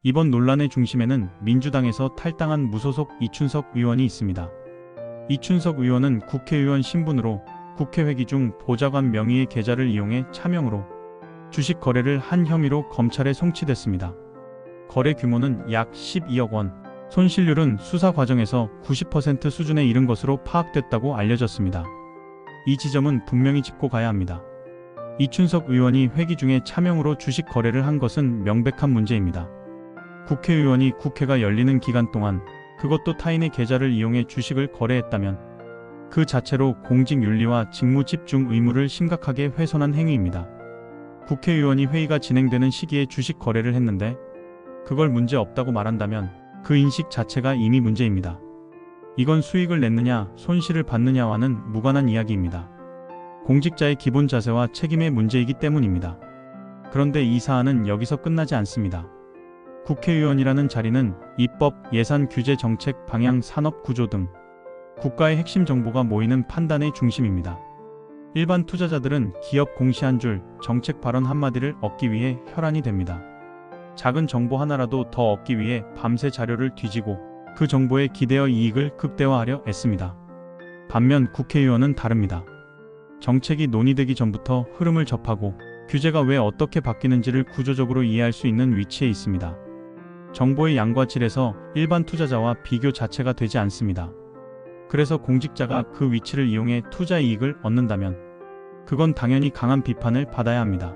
이번 논란의 중심에는 민주당에서 탈당한 무소속 이춘석 의원이 있습니다. 이춘석 의원은 국회의원 신분으로 국회 회기 중 보좌관 명의의 계좌를 이용해 차명으로 주식 거래를 한 혐의로 검찰에 송치됐습니다. 거래 규모는 약 12억 원, 손실률은 수사 과정에서 90% 수준에 이른 것으로 파악됐다고 알려졌습니다. 이 지점은 분명히 짚고 가야 합니다. 이춘석 의원이 회기 중에 차명으로 주식 거래를 한 것은 명백한 문제입니다. 국회의원이 국회가 열리는 기간 동안 그것도 타인의 계좌를 이용해 주식을 거래했다면 그 자체로 공직윤리와 직무집중 의무를 심각하게 훼손한 행위입니다. 국회의원이 회의가 진행되는 시기에 주식 거래를 했는데 그걸 문제 없다고 말한다면 그 인식 자체가 이미 문제입니다. 이건 수익을 냈느냐 손실을 받느냐와는 무관한 이야기입니다. 공직자의 기본 자세와 책임의 문제이기 때문입니다. 그런데 이 사안은 여기서 끝나지 않습니다. 국회의원이라는 자리는 입법, 예산, 규제, 정책, 방향, 산업 구조 등 국가의 핵심 정보가 모이는 판단의 중심입니다. 일반 투자자들은 기업 공시 한 줄, 정책 발언 한마디를 얻기 위해 혈안이 됩니다. 작은 정보 하나라도 더 얻기 위해 밤새 자료를 뒤지고 그 정보에 기대어 이익을 극대화하려 애씁니다. 반면 국회의원은 다릅니다. 정책이 논의되기 전부터 흐름을 접하고 규제가 왜 어떻게 바뀌는지를 구조적으로 이해할 수 있는 위치에 있습니다. 정보의 양과 질에서 일반 투자자와 비교 자체가 되지 않습니다. 그래서 공직자가 그 위치를 이용해 투자 이익을 얻는다면 그건 당연히 강한 비판을 받아야 합니다.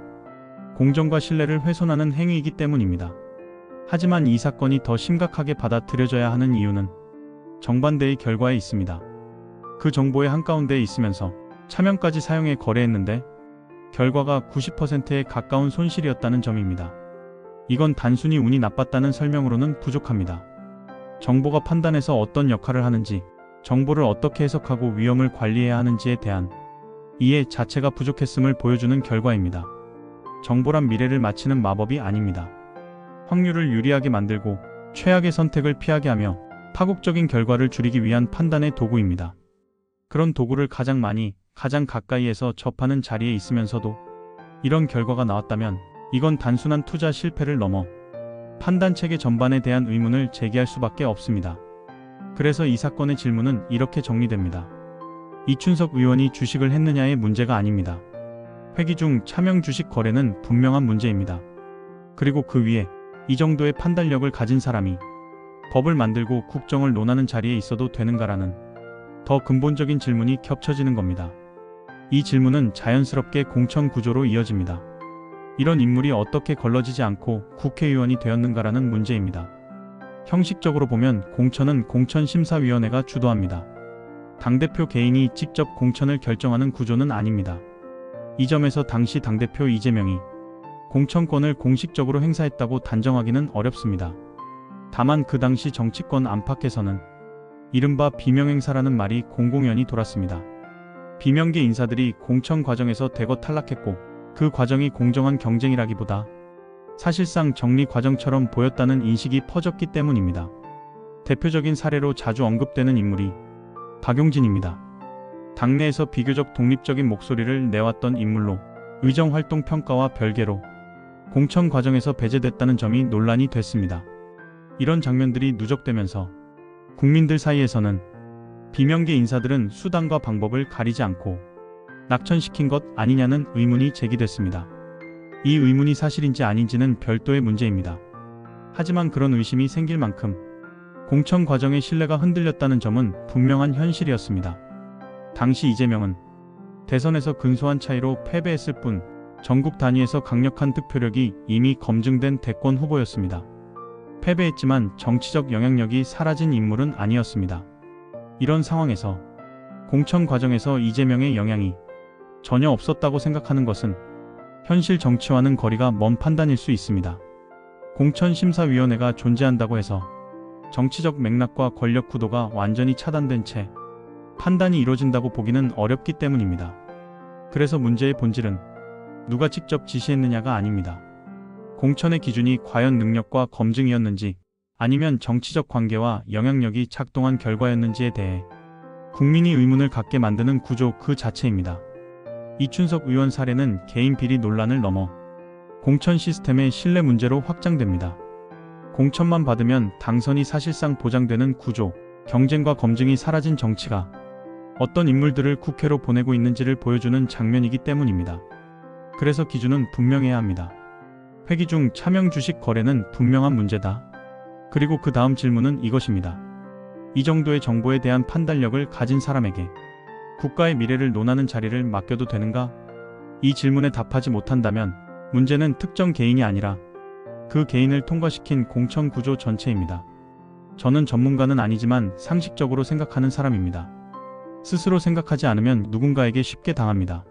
공정과 신뢰를 훼손하는 행위이기 때문입니다. 하지만 이 사건이 더 심각하게 받아들여져야 하는 이유는 정반대의 결과에 있습니다. 그 정보의 한가운데에 있으면서 차명까지 사용해 거래했는데 결과가 90%에 가까운 손실이었다는 점입니다. 이건 단순히 운이 나빴다는 설명으로는 부족합니다. 정보가 판단에서 어떤 역할을 하는지, 정보를 어떻게 해석하고 위험을 관리해야 하는지에 대한 이해 자체가 부족했음을 보여주는 결과입니다. 정보란 미래를 맞히는 마법이 아닙니다. 확률을 유리하게 만들고 최악의 선택을 피하게 하며 파국적인 결과를 줄이기 위한 판단의 도구입니다. 그런 도구를 가장 많이, 가장 가까이에서 접하는 자리에 있으면서도 이런 결과가 나왔다면 이건 단순한 투자 실패를 넘어 판단체계 전반에 대한 의문을 제기할 수밖에 없습니다. 그래서 이 사건의 질문은 이렇게 정리됩니다. 이춘석 의원이 주식을 했느냐의 문제가 아닙니다. 회기 중 차명 주식 거래는 분명한 문제입니다. 그리고 그 위에 이 정도의 판단력을 가진 사람이 법을 만들고 국정을 논하는 자리에 있어도 되는가라는 더 근본적인 질문이 겹쳐지는 겁니다. 이 질문은 자연스럽게 공천 구조로 이어집니다. 이런 인물이 어떻게 걸러지지 않고 국회의원이 되었는가라는 문제입니다. 형식적으로 보면 공천은 공천심사위원회가 주도합니다. 당대표 개인이 직접 공천을 결정하는 구조는 아닙니다. 이 점에서 당시 당대표 이재명이 공천권을 공식적으로 행사했다고 단정하기는 어렵습니다. 다만 그 당시 정치권 안팎에서는 이른바 비명행사라는 말이 공공연히 돌았습니다. 비명계 인사들이 공천 과정에서 대거 탈락했고 그 과정이 공정한 경쟁이라기보다 사실상 정리 과정처럼 보였다는 인식이 퍼졌기 때문입니다. 대표적인 사례로 자주 언급되는 인물이 박용진입니다. 당내에서 비교적 독립적인 목소리를 내왔던 인물로 의정활동 평가와 별개로 공천 과정에서 배제됐다는 점이 논란이 됐습니다. 이런 장면들이 누적되면서 국민들 사이에서는 비명계 인사들은 수단과 방법을 가리지 않고 낙천시킨 것 아니냐는 의문이 제기됐습니다. 이 의문이 사실인지 아닌지는 별도의 문제입니다. 하지만 그런 의심이 생길 만큼 공천 과정의 신뢰가 흔들렸다는 점은 분명한 현실이었습니다. 당시 이재명은 대선에서 근소한 차이로 패배했을 뿐 전국 단위에서 강력한 득표력이 이미 검증된 대권 후보였습니다. 패배했지만 정치적 영향력이 사라진 인물은 아니었습니다. 이런 상황에서 공천 과정에서 이재명의 영향이 전혀 없었다고 생각하는 것은 현실 정치와는 거리가 먼 판단일 수 있습니다. 공천심사위원회가 존재한다고 해서 정치적 맥락과 권력 구도가 완전히 차단된 채 판단이 이루어진다고 보기는 어렵기 때문입니다. 그래서 문제의 본질은 누가 직접 지시했느냐가 아닙니다. 공천의 기준이 과연 능력과 검증이었는지 아니면 정치적 관계와 영향력이 작동한 결과였는지에 대해 국민이 의문을 갖게 만드는 구조 그 자체입니다. 이춘석 의원 사례는 개인 비리 논란을 넘어 공천 시스템의 신뢰 문제로 확장됩니다. 공천만 받으면 당선이 사실상 보장되는 구조, 경쟁과 검증이 사라진 정치가 어떤 인물들을 국회로 보내고 있는지를 보여주는 장면이기 때문입니다. 그래서 기준은 분명해야 합니다. 회기 중 차명 주식 거래는 분명한 문제다. 그리고 그 다음 질문은 이것입니다. 이 정도의 정보에 대한 판단력을 가진 사람에게 국가의 미래를 논하는 자리를 맡겨도 되는가? 이 질문에 답하지 못한다면 문제는 특정 개인이 아니라 그 개인을 통과시킨 공천 구조 전체입니다. 저는 전문가는 아니지만 상식적으로 생각하는 사람입니다. 스스로 생각하지 않으면 누군가에게 쉽게 당합니다.